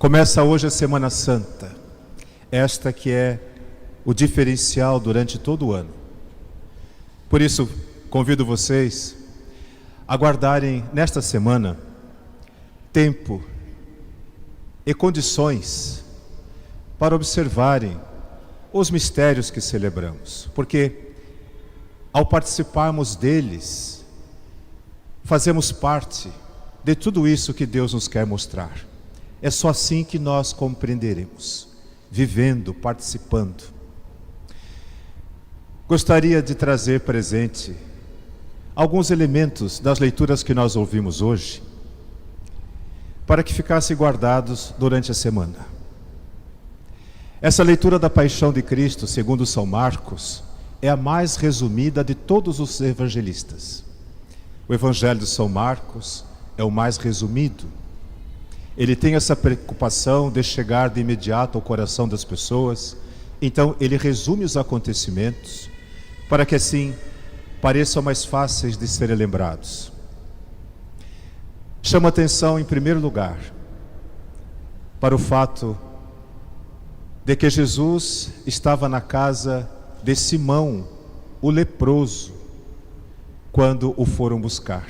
Começa hoje a Semana Santa, esta que é o diferencial durante todo o ano. Por isso, convido vocês a guardarem nesta semana tempo e condições para observarem os mistérios que celebramos, porque ao participarmos deles, fazemos parte de tudo isso que Deus nos quer mostrar. É só assim que nós compreenderemos, vivendo, participando. Gostaria de trazer presente alguns elementos das leituras que nós ouvimos hoje, para que ficassem guardados durante a semana. Essa leitura da Paixão de Cristo, segundo São Marcos, é a mais resumida de todos os evangelistas. O Evangelho de São Marcos é o mais resumido. Ele tem essa preocupação de chegar de imediato ao coração das pessoas, então ele resume os acontecimentos, para que assim pareçam mais fáceis de serem lembrados. Chama atenção, em primeiro lugar, para o fato de que Jesus estava na casa de Simão, o leproso, quando o foram buscar.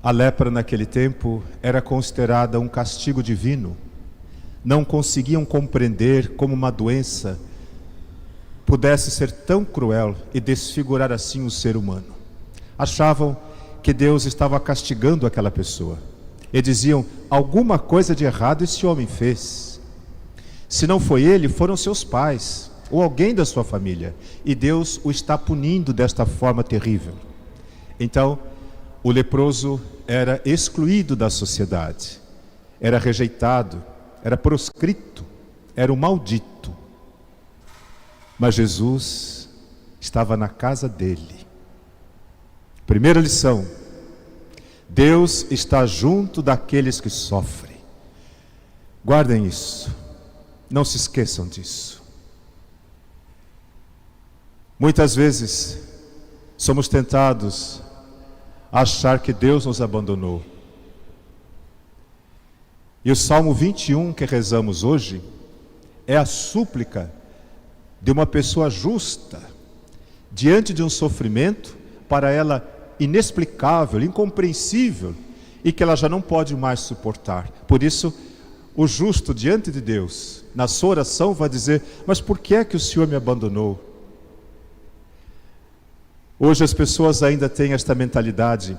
A lepra naquele tempo era considerada um castigo divino. Não conseguiam compreender como uma doença pudesse ser tão cruel e desfigurar assim o ser humano. Achavam que Deus estava castigando aquela pessoa e diziam: alguma coisa de errado esse homem fez. Se não foi ele, foram seus pais ou alguém da sua família, e Deus o está punindo desta forma terrível. Então, o leproso era excluído da sociedade, era rejeitado, era proscrito, era um maldito. Mas Jesus estava na casa dele. Primeira lição: Deus está junto daqueles que sofrem. Guardem isso, não se esqueçam disso. Muitas vezes somos tentados a achar que Deus nos abandonou. E o Salmo 21 que rezamos hoje é a súplica de uma pessoa justa diante de um sofrimento para ela inexplicável, incompreensível, e que ela já não pode mais suportar. Por isso, o justo diante de Deus, na sua oração, vai dizer: mas por que é que o Senhor me abandonou? Hoje as pessoas ainda têm esta mentalidade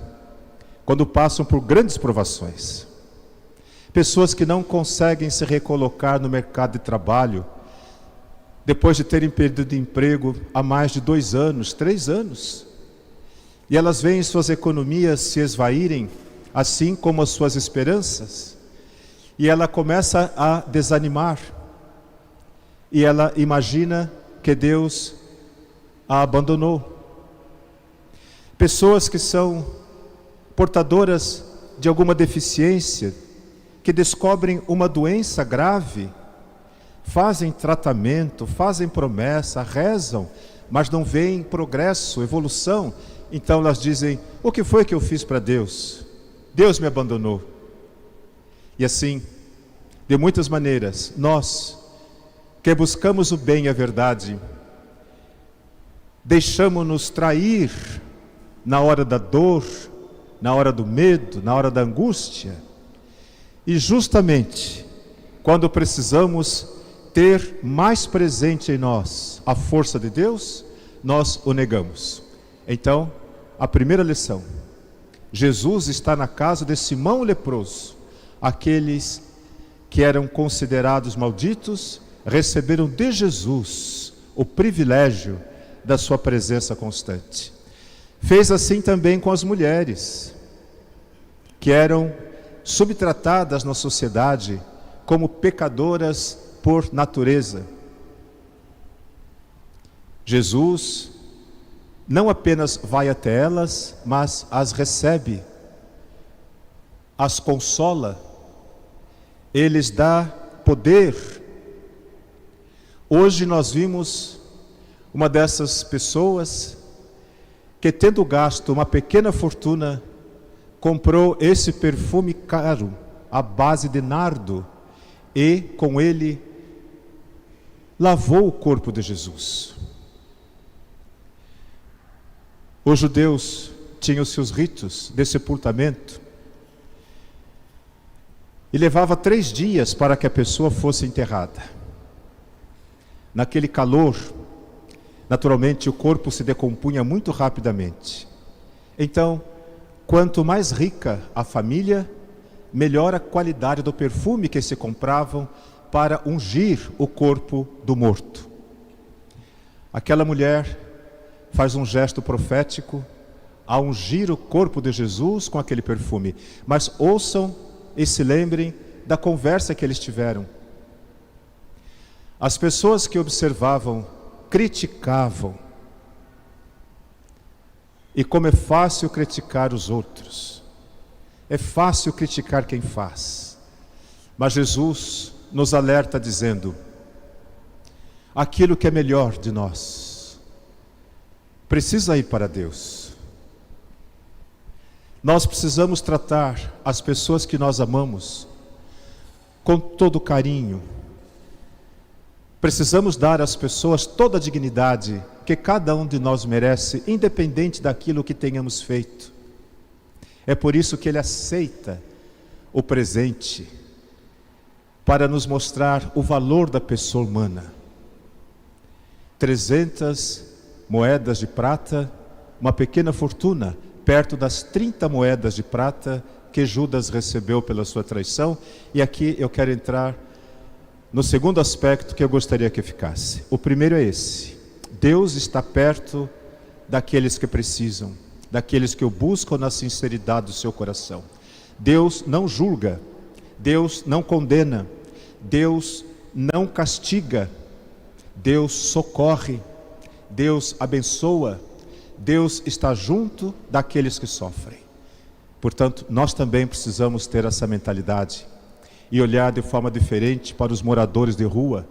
quando passam por grandes provações. Pessoas que não conseguem se recolocar no mercado de trabalho depois de terem perdido emprego há mais de 2 anos, 3 anos. E elas veem suas economias se esvaírem, assim como as suas esperanças. E ela começa a desanimar. E ela imagina que Deus a abandonou. Pessoas que são portadoras de alguma deficiência, que descobrem uma doença grave, fazem tratamento, fazem promessa, rezam, mas não veem progresso, evolução. Então elas dizem: o que foi que eu fiz para Deus? Deus me abandonou. E assim, de muitas maneiras, nós que buscamos o bem e a verdade, deixamos-nos trair na hora da dor, na hora do medo, na hora da angústia. E justamente quando precisamos ter mais presente em nós a força de Deus, nós o negamos. Então, a primeira lição: Jesus está na casa de Simão o leproso. Aqueles que eram considerados malditos receberam de Jesus o privilégio da sua presença constante. Fez assim também com as mulheres, que eram subtratadas na sociedade como pecadoras por natureza. Jesus não apenas vai até elas, mas as recebe, as consola, Ele lhes dá poder. Hoje nós vimos uma dessas pessoas que, tendo gasto uma pequena fortuna, comprou esse perfume caro à base de nardo e, com ele, lavou o corpo de Jesus. Os judeus tinham seus ritos de sepultamento e levava 3 dias para que a pessoa fosse enterrada. Naquele calor, naturalmente o corpo se decompunha muito rapidamente. Então, quanto mais rica a família, melhor a qualidade do perfume que se compravam para ungir o corpo do morto. Aquela mulher faz um gesto profético ao ungir o corpo de Jesus com aquele perfume. Mas ouçam e se lembrem da conversa que eles tiveram. As pessoas que observavam criticavam. E como é fácil criticar os outros. É fácil criticar quem faz. Mas Jesus nos alerta dizendo: aquilo que é melhor de nós precisa ir para Deus. Nós precisamos tratar as pessoas que nós amamos com todo carinho. Precisamos dar às pessoas toda a dignidade que cada um de nós merece, independente daquilo que tenhamos feito. É por isso que Ele aceita o presente, para nos mostrar o valor da pessoa humana. 300 moedas de prata, uma pequena fortuna, perto das 30 moedas de prata que Judas recebeu pela sua traição. E aqui eu quero entrar no segundo aspecto que eu gostaria que ficasse. O primeiro é esse: Deus está perto daqueles que precisam, daqueles que o buscam na sinceridade do seu coração. Deus não julga, Deus não condena, Deus não castiga, Deus socorre, Deus abençoa, Deus está junto daqueles que sofrem. Portanto, nós também precisamos ter essa mentalidade e olhar de forma diferente para os moradores de rua,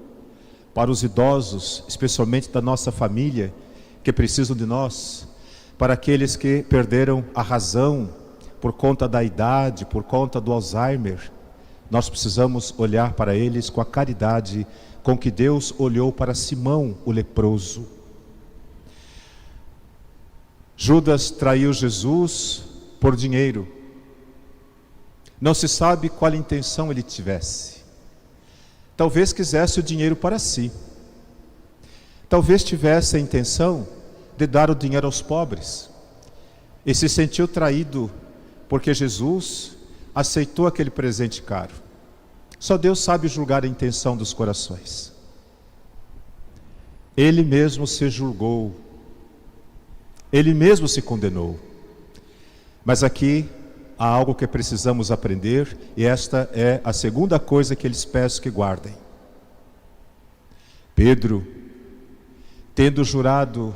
para os idosos, especialmente da nossa família, que precisam de nós, para aqueles que perderam a razão por conta da idade, por conta do Alzheimer. Nós precisamos olhar para eles com a caridade com que Deus olhou para Simão, o leproso. Judas traiu Jesus por dinheiro. Não se sabe qual intenção ele tivesse. Talvez quisesse o dinheiro para si. Talvez tivesse a intenção de dar o dinheiro aos pobres. E se sentiu traído porque Jesus aceitou aquele presente caro. Só Deus sabe julgar a intenção dos corações. Ele mesmo se julgou. Ele mesmo se condenou. Mas aqui há algo que precisamos aprender, e esta é a segunda coisa que eles peço que guardem. Pedro, tendo jurado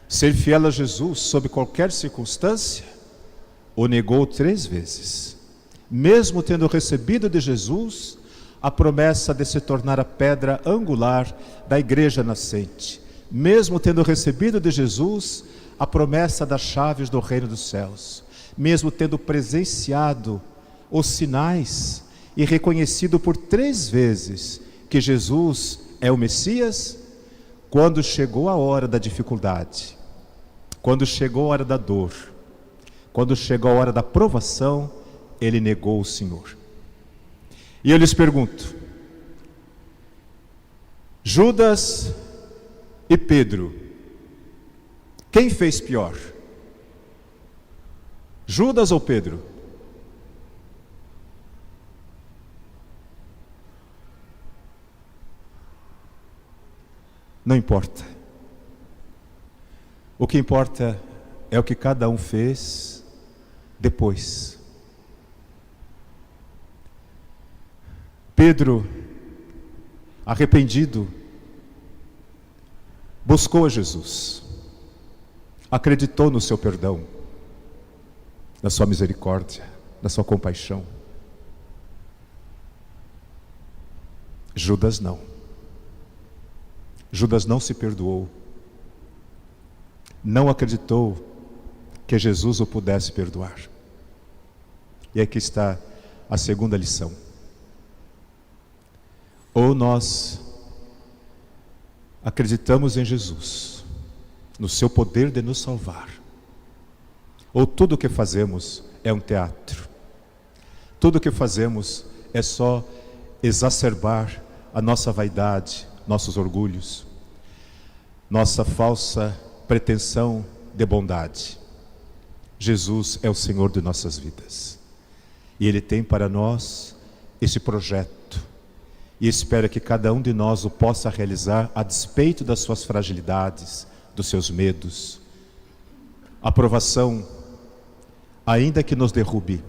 ser fiel a Jesus sob qualquer circunstância, o negou 3 vezes. Mesmo tendo recebido de Jesus a promessa de se tornar a pedra angular da igreja nascente, mesmo tendo recebido de Jesus a promessa das chaves do reino dos céus, mesmo tendo presenciado os sinais e reconhecido por 3 vezes que Jesus é o Messias, quando chegou a hora da dificuldade, quando chegou a hora da dor, quando chegou a hora da provação, ele negou o Senhor. E eu lhes pergunto: Judas e Pedro, quem fez pior? Judas ou Pedro? Não importa. O que importa é o que cada um fez depois. Pedro, arrependido, buscou a Jesus, acreditou no seu perdão, na sua misericórdia, na sua compaixão. Judas não. Judas não se perdoou, não acreditou que Jesus o pudesse perdoar. E aqui está a segunda lição. Ou nós acreditamos em Jesus, no seu poder de nos salvar, ou tudo o que fazemos é um teatro. Tudo o que fazemos é só exacerbar a nossa vaidade, nossos orgulhos, nossa falsa pretensão de bondade. Jesus é o Senhor de nossas vidas. E Ele tem para nós esse projeto. E espera que cada um de nós o possa realizar a despeito das suas fragilidades, dos seus medos. A provação, ainda que nos derrube,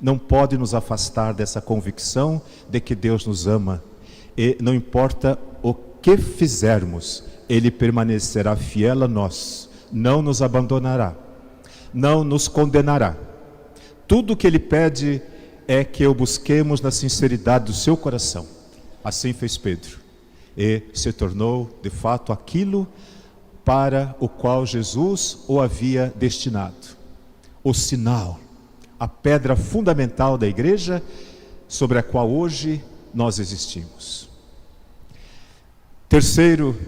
não pode nos afastar dessa convicção de que Deus nos ama. E não importa o que fizermos, Ele permanecerá fiel a nós, não nos abandonará, não nos condenará. Tudo o que Ele pede é que o busquemos na sinceridade do seu coração. Assim fez Pedro, e se tornou de fato aquilo para o qual Jesus o havia destinado. O sinal, a pedra fundamental da igreja, sobre a qual hoje nós existimos. Terceiro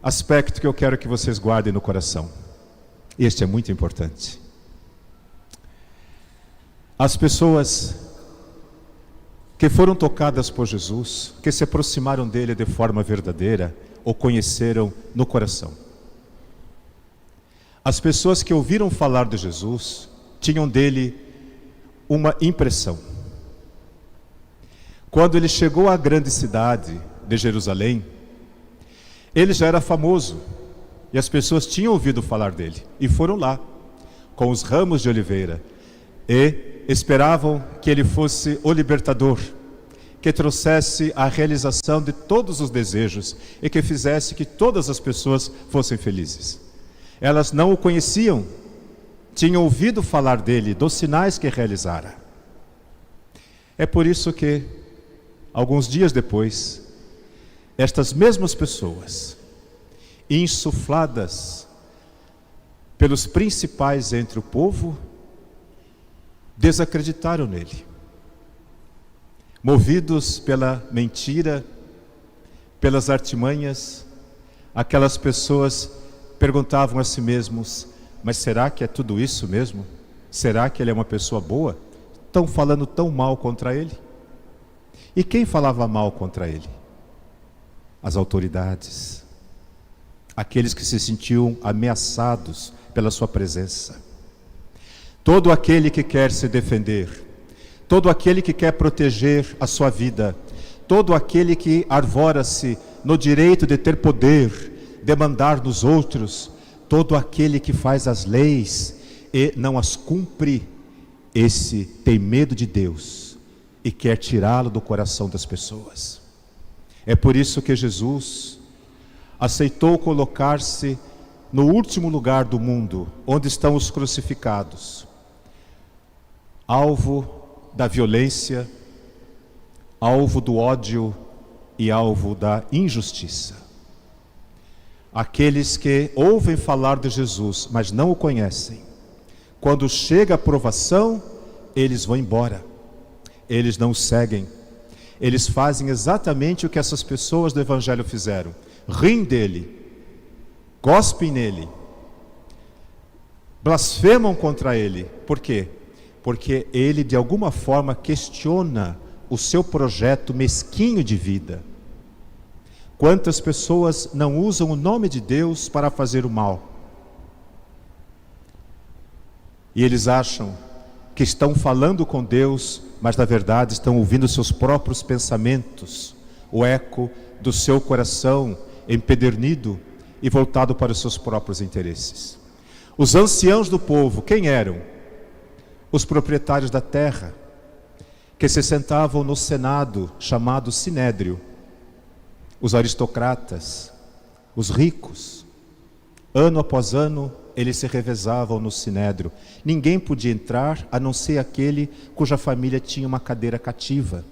aspecto que eu quero que vocês guardem no coração. Este é muito importante. As pessoas que foram tocadas por Jesus, que se aproximaram dele de forma verdadeira, o conheceram no coração. As pessoas que ouviram falar de Jesus tinham dele uma impressão. Quando ele chegou à grande cidade de Jerusalém, ele já era famoso e as pessoas tinham ouvido falar dele e foram lá com os ramos de oliveira e esperavam que ele fosse o libertador, que trouxesse a realização de todos os desejos e que fizesse que todas as pessoas fossem felizes. Elas não o conheciam, tinham ouvido falar dele, dos sinais que realizara. É por isso que, alguns dias depois, estas mesmas pessoas, insufladas pelos principais entre o povo, desacreditaram nele. Movidos pela mentira, pelas artimanhas, aquelas pessoas perguntavam a si mesmos: mas será que é tudo isso mesmo? Será que ele é uma pessoa boa? Estão falando tão mal contra ele? E quem falava mal contra ele? As autoridades, aqueles que se sentiam ameaçados pela sua presença. Todo aquele que quer se defender, todo aquele que quer proteger a sua vida, todo aquele que arvora-se no direito de ter poder, de mandar nos outros, todo aquele que faz as leis e não as cumpre, esse tem medo de Deus e quer tirá-lo do coração das pessoas. É por isso que Jesus aceitou colocar-se no último lugar do mundo, onde estão os crucificados, alvo da violência, alvo do ódio e alvo da injustiça. Aqueles que ouvem falar de Jesus, mas não o conhecem, quando chega a provação, eles vão embora, eles não o seguem, eles fazem exatamente o que essas pessoas do Evangelho fizeram: riem dele, gospem nele, blasfemam contra ele. Por quê? Porque ele de alguma forma questiona o seu projeto mesquinho de vida. Quantas pessoas não usam o nome de Deus para fazer o mal? E eles acham que estão falando com Deus, mas na verdade estão ouvindo seus próprios pensamentos, o eco do seu coração empedernido e voltado para os seus próprios interesses. Os anciãos do povo, quem eram? Os proprietários da terra, que se sentavam no Senado, chamado Sinédrio. Os aristocratas, os ricos, ano após ano, eles se revezavam no Sinédrio. Ninguém podia entrar, a não ser aquele cuja família tinha uma cadeira cativa.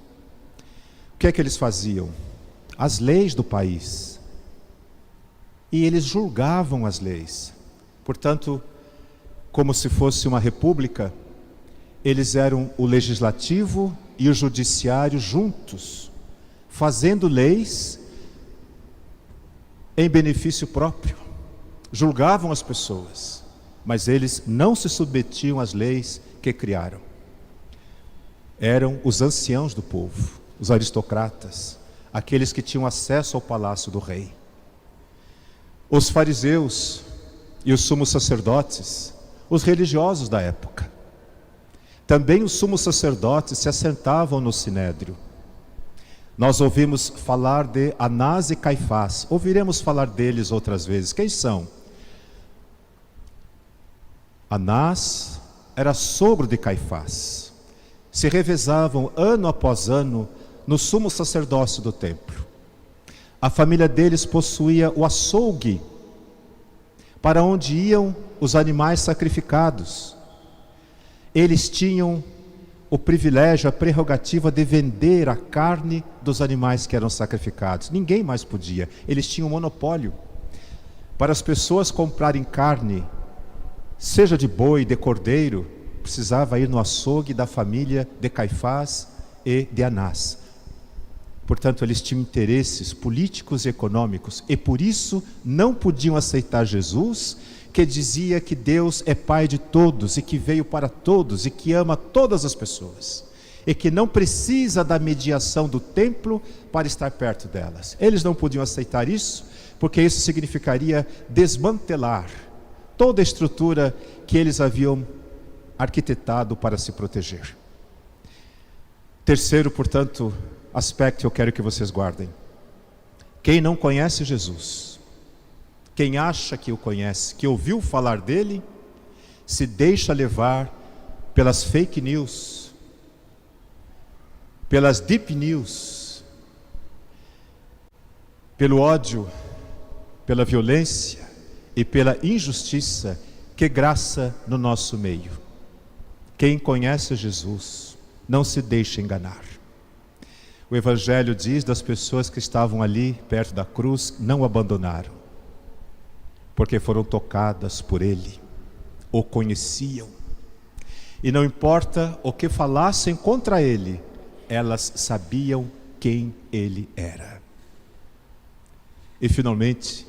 O que é que eles faziam? As leis do país. E eles julgavam as leis. Portanto, como se fosse uma república, eles eram o legislativo e o judiciário juntos, fazendo leis em benefício próprio. Julgavam as pessoas, mas eles não se submetiam às leis que criaram. Eram os anciãos do povo, os aristocratas, aqueles que tinham acesso ao palácio do rei. Os fariseus e os sumos sacerdotes, os religiosos da época. Também os sumos sacerdotes se assentavam no sinédrio. Nós ouvimos falar de Anás e Caifás, ouviremos falar deles outras vezes. Quem são? Anás era sogro de Caifás. Se revezavam ano após ano no sumo sacerdócio do templo. A família deles possuía o açougue, para onde iam os animais sacrificados. Eles tinham o privilégio, a prerrogativa de vender a carne dos animais que eram sacrificados. Ninguém mais podia, eles tinham monopólio. Para as pessoas comprarem carne, seja de boi, de cordeiro, precisava ir no açougue da família de Caifás e de Anás. Portanto, eles tinham interesses políticos e econômicos, e por isso não podiam aceitar Jesus, que dizia que Deus é Pai de todos, e que veio para todos, e que ama todas as pessoas, e que não precisa da mediação do templo para estar perto delas. Eles não podiam aceitar isso, porque isso significaria desmantelar toda a estrutura que eles haviam arquitetado para se proteger. Terceiro, portanto, aspecto eu quero que vocês guardem. Quem não conhece Jesus, quem acha que o conhece, que ouviu falar dele, se deixa levar pelas fake news, pelas deep news, pelo ódio, pela violência e pela injustiça que graça no nosso meio. Quem conhece Jesus não se deixa enganar. O Evangelho diz das pessoas que estavam ali perto da cruz, não abandonaram, porque foram tocadas por Ele, o conheciam. E não importa o que falassem contra Ele, elas sabiam quem Ele era. E finalmente,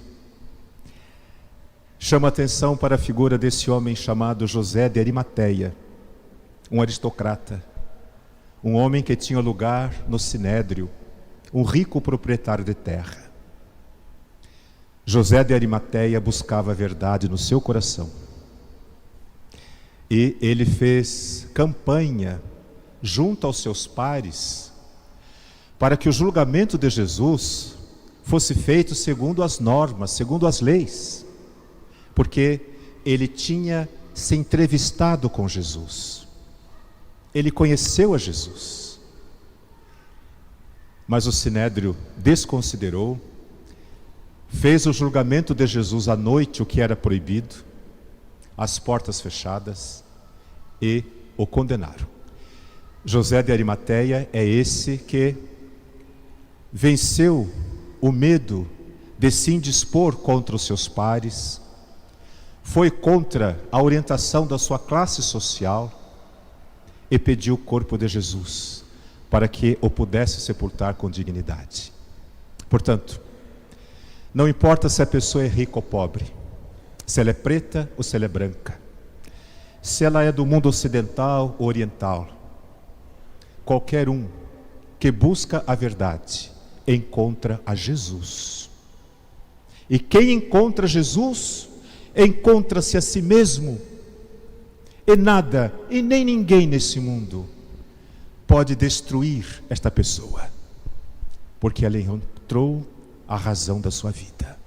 chama atenção para a figura desse homem chamado José de Arimateia, um aristocrata, um homem que tinha lugar no sinédrio, um rico proprietário de terra. José de Arimateia buscava a verdade no seu coração. E ele fez campanha junto aos seus pares para que o julgamento de Jesus fosse feito segundo as normas, segundo as leis, porque ele tinha se entrevistado com Jesus. Ele conheceu a Jesus. Mas o sinédrio desconsiderou, fez o julgamento de Jesus à noite, o que era proibido, as portas fechadas, e o condenaram. José de Arimateia é esse que venceu o medo de se indispor contra os seus pares, foi contra a orientação da sua classe social e pediu o corpo de Jesus para que o pudesse sepultar com dignidade. Portanto, não importa se a pessoa é rica ou pobre, se ela é preta ou se ela é branca, se ela é do mundo ocidental ou oriental, qualquer um que busca a verdade encontra a Jesus. E quem encontra Jesus, encontra-se a si mesmo. E nada, e nem ninguém nesse mundo pode destruir esta pessoa, porque ela encontrou a razão da sua vida.